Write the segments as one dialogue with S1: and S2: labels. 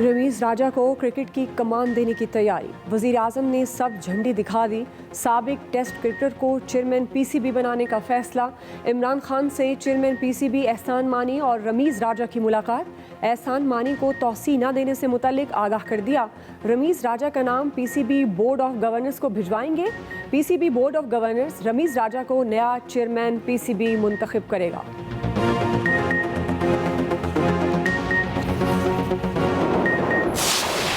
S1: रमीज़ राजा को क्रिकेट की कमान देने की तैयारी। वज़ीर आज़म ने सब झंडी दिखा दी। साबिक टेस्ट क्रिकेटर को चेयरमैन पीसीबी बनाने का फैसला। इमरान खान से चेयरमैन पीसीबी एहसान मानी और रमीज़ राजा की मुलाकात। एहसान मानी को तौसी न देने से मुतल्लिक आगाह कर दिया। रमीज़ राजा का नाम पीसीबी बोर्ड ऑफ गवर्नर्स को भिजवाएंगे। PCB board of governors Rameez Raja को नया चेयरमैन पीसीबी मुंतखब करेगा।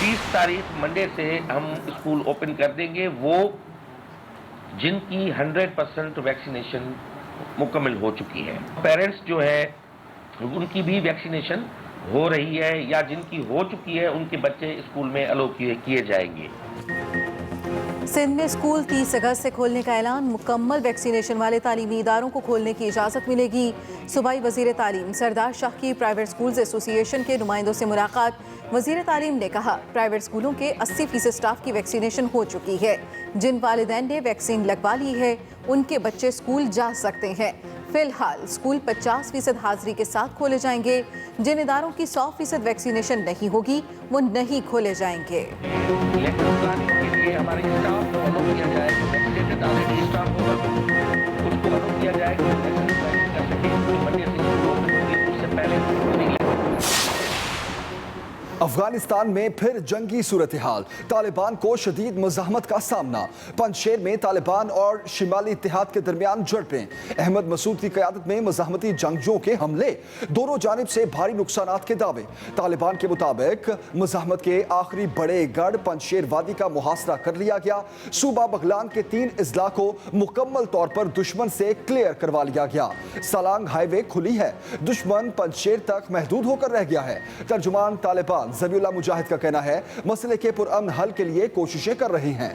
S2: 30 तारीख मंडे से हम स्कूल ओपन कर देंगे। वो जिनकी 100% वैक्सीनेशन मुकम्मल हो चुकी है, पेरेंट्स जो है उनकी भी वैक्सीनेशन हो रही है या जिनकी हो चुकी है उनके बच्चे स्कूल में अलो किए जाएंगे।
S3: सिंध में स्कूल 30 अगस्त से खोलने का ऐलान। मुकम्मल वैक्सीनेशन वाले तालीमी इदारों को खोलने की इजाज़त मिलेगी। सूबाई वज़ीर तालीम सरदार शाह की प्राइवेट स्कूल्स एसोसिएशन के नुमाइंदों से मुलाकात। वज़ीर तालीम ने कहा प्राइवेट स्कूलों के 80% स्टाफ की वैक्सीनेशन हो चुकी है। जिन वालिदैन ने वैक्सीन लगवा ली है उनके बच्चे स्कूल जा सकते हैं। फिलहाल स्कूल 50% हाजिरी के साथ खोले जाएंगे। जिन इदारों की 100% वैक्सीनेशन नहीं होगी वो नहीं खोले जाएंगे।
S2: हमारे स्टाफ को अलो किया जाएगा, वैक्सीनेटेड ऑलरेडी स्टाफ होगा, उसको अलो किया जाएगा, वैक्सीनेशन कर सके। मंडे से शुरू होगी, उससे पहले
S4: अफगानिस्तान में फिर जंगी सूरत हाल। तालिबान को शदीद मुज़ाहमत का सामना। पंजशेर में तालिबान और शिमाली इत्तेहाद के दरमियान झड़पें। अहमद मसूद की क़यादत में मुज़ाहमती जंगजों के हमले। दोनों जानिब से भारी नुकसानात के दावे। तालिबान के मुताबिक मुज़ाहमत के आखिरी बड़े गढ़ पंजशेर वादी का मुहासरा कर लिया गया। सूबा बगलान के 3 अजला को मुकम्मल तौर पर दुश्मन से क्लियर करवा लिया गया। सलांग हाईवे खुली है। दुश्मन पंजशेर तक महदूद होकर रह गया है। तर्जुमान तालिबान ज़बीउल्लाह मुजाहिद का कहना है मसले के पुरअमन हल के लिए कोशिशें कर रहे हैं।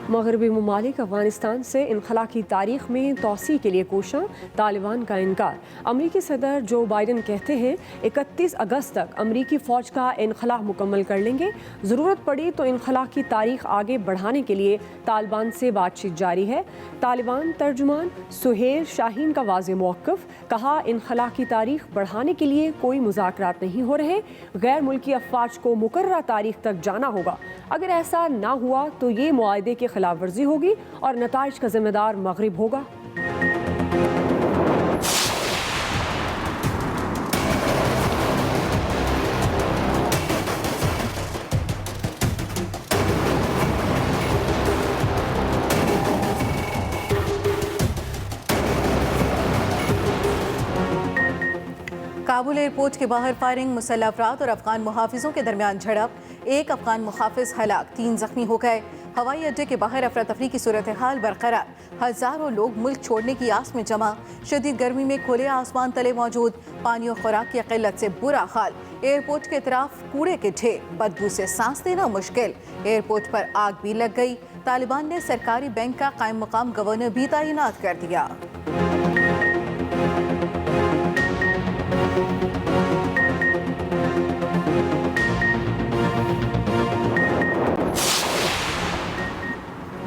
S1: मगरबी ममालिक अफगानिस्तान से इनखला की तारीख में तोसी के लिए कोशां। तालिबान का इनकार। अमरीकी सदर जो बाइडन कहते हैं 31 अगस्त तक अमरीकी फ़ौज का इनखला मुकम्मल कर लेंगे। ज़रूरत पड़ी तो इनखला की तारीख आगे बढ़ाने के लिए तालिबान से बातचीत जारी है। तालिबान तर्जुमान सुहेल शाहीन का वाज़ेह मौक़िफ़। कहा इनखला की तारीख बढ़ाने के लिए कोई मुज़ाकरात नहीं हो रहे। गैर मुल्की अफ़वाज को मुकर्ररा तारीख तक जाना होगा। अगर ऐसा ना हुआ तो ये मुआहदे के खिलाफ वर्जी होगी और नताइज का जिम्मेदार मगरिब होगा।
S3: काबुल एयरपोर्ट के बाहर फायरिंग। मुसल्लह अफराद और अफगान मुहाफिजों के दरमियान झड़प। एक अफगान मुहाफिज हलाक, 3 जख्मी हो गए। हवाई अड्डे के बाहर अफरा तफरी की सूरत हाल बरकरार। हज़ारों लोग मुल्क छोड़ने की आस में जमा। शदीद गर्मी में खुले आसमान तले मौजूद। पानी और खुराक की किल्लत से बुरा हाल। एयरपोर्ट के इतराफ कूड़े के ढेर, बदबू से सांस लेना मुश्किल। एयरपोर्ट पर आग भी लग गई। तालिबान ने सरकारी बैंक का कायम मकाम गवर्नर भी तैनात कर दिया।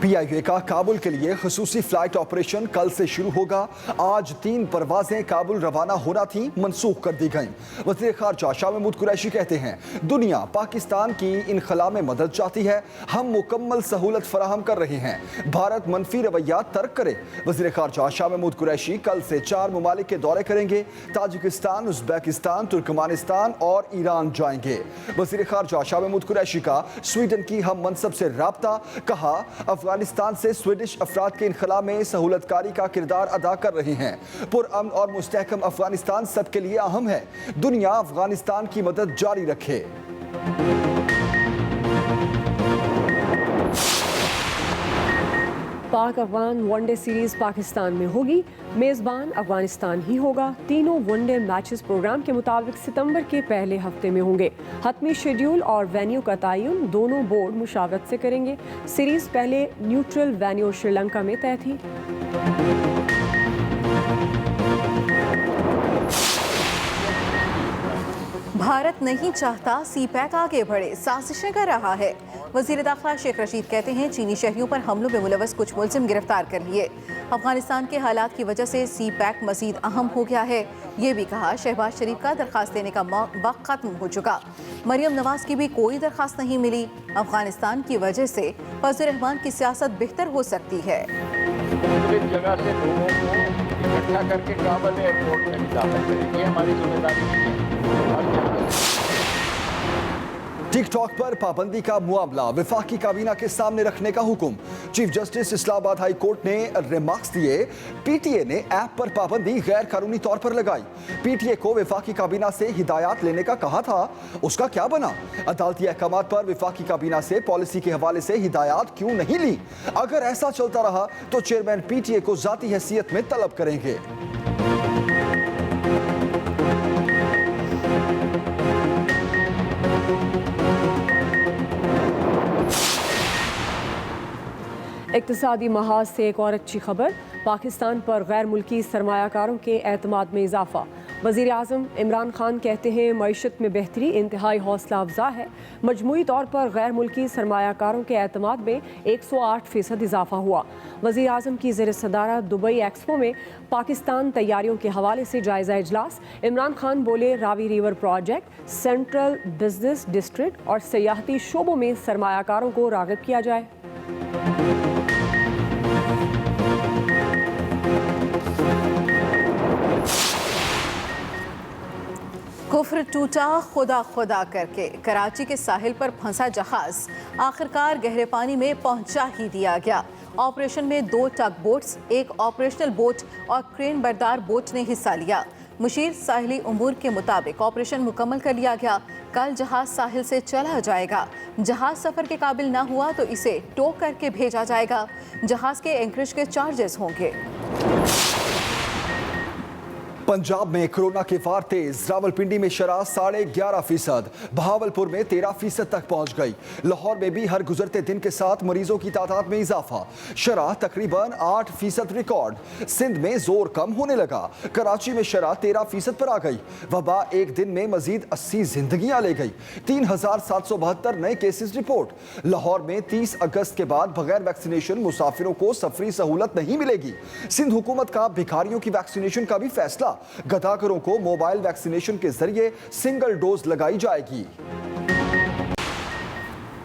S4: PIA का काबुल के लिए खसूसी फ्लाइट ऑपरेशन कल से शुरू होगा। आज 3 परवाजें काबुल रवाना होना थी, मनसूख कर दी गईं। वज़ीर ख़ारजा शाह महमूद कुरैशी कहते हैं दुनिया पाकिस्तान की इनखला में मदद चाहती है। हम मुकम्मल सहूलत फराहम कर रहे हैं। भारत मनफी रवैया तर्क करे। वज़ीर ख़ारजा शाह महमूद कुरैशी कल से 4 ममालिक के दौरे करेंगे। ताजिकिस्तान, उज़्बेकिस्तान, तुर्कमानिस्तान और ईरान जाएंगे। वज़ीर ख़ारजा शाह महमूद कुरैशी का स्वीडन की हम मनसब से राब्ता। कहा अफगानिस्तान से स्वीडिश अफराद के इनखला में सहूलतकारी का किरदार अदा कर रहे हैं। पुरअमन और मुस्तहकम अफगानिस्तान सबके लिए अहम है। दुनिया अफगानिस्तान की मदद जारी रखे।
S1: पाक अफगान वनडे सीरीज पाकिस्तान में होगी। मेज़बान अफगानिस्तान ही होगा। तीनों वनडे मैचेस प्रोग्राम के मुताबिक सितंबर के पहले हफ्ते में होंगे। हतमी शेड्यूल और वेन्यू का तयन दोनों बोर्ड मुशावरत से करेंगे। सीरीज पहले न्यूट्रल वेन्यू श्रीलंका में तय थी।
S3: भारत नहीं चाहता सी पैक आगे बढ़े, साजिशें कर रहा है। वजीर दाखिला शेख रशीद कहते हैं चीनी शहरियों पर हमलों में मुलव्वस कुछ मुलजिम गिरफ्तार कर लिए। अफगानिस्तान के हालात की वजह से सी पैक मजीद अहम हो गया है। ये भी कहा शहबाज शरीफ का दरख्वास्त देने का वक्त खत्म हो चुका। मरियम नवाज की भी कोई दरख्वास्त नहीं मिली। अफगानिस्तान की वजह से फजल रहमान की सियासत बेहतर हो सकती है।
S5: जगह से लोगों को इकट्ठा करके काबुल एयरपोर्ट में दाखिल करें, ये हमारी जिम्मेदारी नहीं है।
S4: टिक टॉक पर पाबंदी का मामला वफाकी काबीना के सामने रखने का हुक्म। Chief justice Islamabad high court ने रिमार्क्स दिए। पीटीए ने ऐप पर पाबंदी गैर कानूनी तौर पर लगाई। पीटीए को वफाकी काबीना से हिदायत लेने का कहा था, उसका क्या बना? अदालती अहकामात पर वफाकी काबीना से पॉलिसी के हवाले से हिदायत क्यों नहीं ली? अगर ऐसा चलता रहा तो चेयरमैन पीटीए को जाती हैसियत में तलब करेंगे।
S1: इक्तिसादी महाज से एक और अच्छी खबर, पाकिस्तान पर गैर मुल्की सरमायाकारों के एतमाद में इजाफा। वज़ीर आज़म इमरान खान कहते हैं मईशत में बेहतरी इंतहाई हौसला अफजा है। मजमूई तौर पर गैर मुल्की सरमायाकारों के एतमाद में 108% इजाफा हुआ। वज़ीर आज़म की ज़ेर सदारत दुबई एक्सपो में पाकिस्तान तैयारियों के हवाले से जायज़ा इजलास। इमरान खान बोले Ravi river project, central business district और सियाहती शोबों में सरमायाकारों को राग़िब किया जाए।
S3: कुफ्र टूटा खुदा खुदा करके कराची के साहिल पर फंसा जहाज आखिरकार गहरे पानी में पहुंचा ही दिया गया। ऑपरेशन में 2 टग बोट्स, एक ऑपरेशनल बोट और क्रेन बरदार बोट ने हिस्सा लिया। मुशीर साहिली उमूर के मुताबिक ऑपरेशन मुकम्मल कर लिया गया। कल जहाज साहिल से चला जाएगा। जहाज सफर के काबिल ना हुआ तो इसे टो करके भेजा जाएगा। जहाज के एंकरेज के चार्जेस होंगे।
S4: पंजाब में कोरोना के वार तेज। रावलपिंडी में शरह 11.5%, बहावलपुर में 13% तक पहुंच गई। लाहौर में भी हर गुजरते दिन के साथ मरीजों की तादाद में इजाफा। शरह तकरीबन 8% रिकॉर्ड। सिंध में जोर कम होने लगा। कराची में शरह 13% पर आ गई। वबा एक दिन में मजीद 80 जिंदगियां ले गई। 3772 नए केसेस रिपोर्ट। लाहौर में 30 अगस्त के बाद बगैर वैक्सीनेशन मुसाफिरों को सफरी सहूलत नहीं मिलेगी। सिंध हुकूमत का भिखारियों की वैक्सीनेशन का भी फैसला। गदाकरों को मोबाइल वैक्सीनेशन के जरिए सिंगल डोज लगाई जाएगी।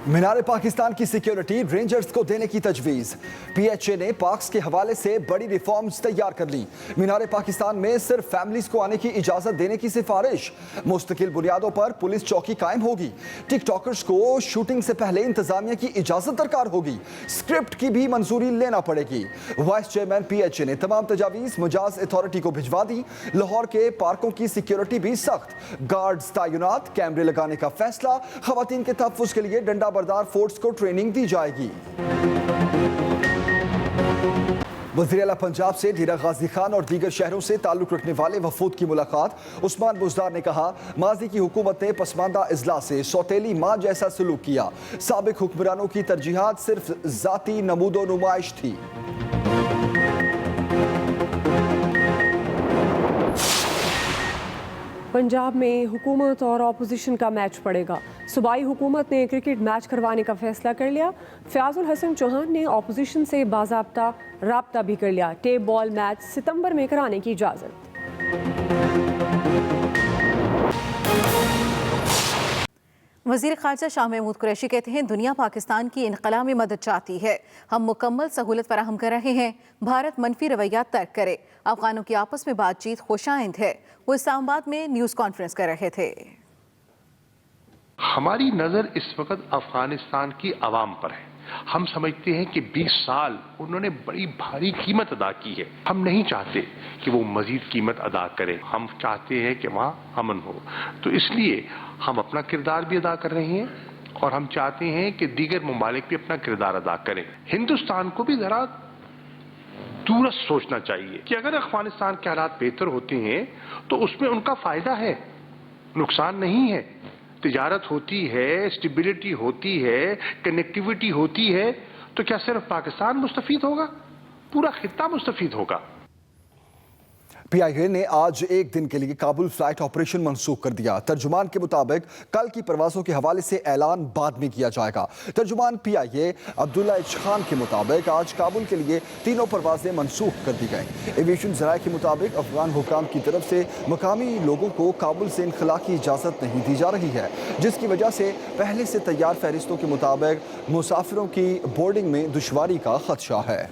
S4: मीनार पाकिस्तान की सिक्योरिटी रेंजर्स को देने की तजवीज़। पीएचए ने पाक्स के हवाले से बड़ी रिफॉर्म्स तैयार कर ली। मीनार पाकिस्तान में सिर्फ फैमिलीज को आने की इजाज़त देने की सिफारिश। मुस्तकिल बुनियादों पर पुलिस चौकी कायम होगी। टिक टॉकर्स को शूटिंग से पहले इंतजामिया की इजाज़त दरकार होगी। स्क्रिप्ट की भी मंजूरी लेना पड़ेगी। वाइस चेयरमैन पीएचए ने तमाम तजावीज़ मुजाज अथॉरिटी को भिजवा दी। लाहौर के पार्कों की सिक्योरिटी भी सख्त। गार्ड्स तैनात, कैमरे लगाने का फैसला। खवातीन के तहफ़्फ़ुज़ के लिए डंडा बरदार फोर्स को ट्रेनिंग दी जाएगी। वज़ीर आला पंजाब से ढीरा गाजी खान और दीगर शहरों से ताल्लुक रखने वाले वफूद की मुलाकात। उस्मान बुज़दार ने कहा माजी की हुकूमत ने पसमानदा अजला से सौतेली माँ जैसा सलूक किया। साबिक हुक्मरानों की तरजीहात सिर्फ जाती नमूदो नुमाइश थी।
S1: पंजाब में हुकूमत और अपोजिशन का मैच पड़ेगा। सूबाई हुकूमत ने क्रिकेट मैच करवाने का फैसला कर लिया। फयाजुल हसन चौहान ने अपोजिशन से बाज़ाब्ता राब्ता भी कर लिया। टेप बॉल मैच सितंबर में कराने की इजाज़त।
S3: वज़ीर ख़ारजा शाह महमूद कुरैशी कहते हैं दुनिया पाकिस्तान की इनक़ला में मदद चाहती है। हम मुकम्मल सहूलत फराहम कर रहे हैं। भारत मनफी रवैया तर्क करे। अफ़गानों की आपस में बातचीत खुशाइंद है। वो इस्लामाबाद में न्यूज़ कॉन्फ्रेंस कर रहे थे।
S6: हमारी नज़र इस वक्त अफगानिस्तान की आवाम पर है। हम समझते हैं कि 20 साल उन्होंने बड़ी भारी कीमत अदा की है। हम नहीं चाहते कि वो मजीद कीमत अदा करें। हम चाहते हैं कि वहाँ अमन हो। तो इसलिए हम अपना किरदार भी अदा कर रहे हैं और हम चाहते हैं कि दीगर ममालिक भी अपना किरदार अदा करें। हिंदुस्तान को भी ज़रा दूरस्त सोचना चाहिए कि अगर अफगानिस्तान के हालात बेहतर होते हैं तो उसमें उनका फ़ायदा है, नुकसान नहीं है। तिजारत होती है, स्टेबिलिटी होती है, कनेक्टिविटी होती है, तो क्या सिर्फ पाकिस्तान मुस्तफीद होगा? पूरा खित्ता मुस्तफीद होगा।
S4: PIA نے آج ایک دن کے لیے کابل فلائٹ آپریشن منسوخ کر دیا۔ ترجمان کے مطابق کل کی پروازوں کے حوالے سے اعلان بعد میں کیا جائے گا۔ ترجمان PIA عبداللہ ایچ خان کے مطابق آج کابل کے لیے تینوں پروازیں منسوخ کر دی گئیں۔ ایویشن ذرائع کے مطابق افغان حکام کی طرف سے مقامی لوگوں کو کابل سے انخلاء کی اجازت نہیں دی جا رہی ہے، جس کی وجہ سے پہلے سے تیار فہرستوں کے مطابق مسافروں کی بورڈنگ میں دشواری کا خدشہ ہے۔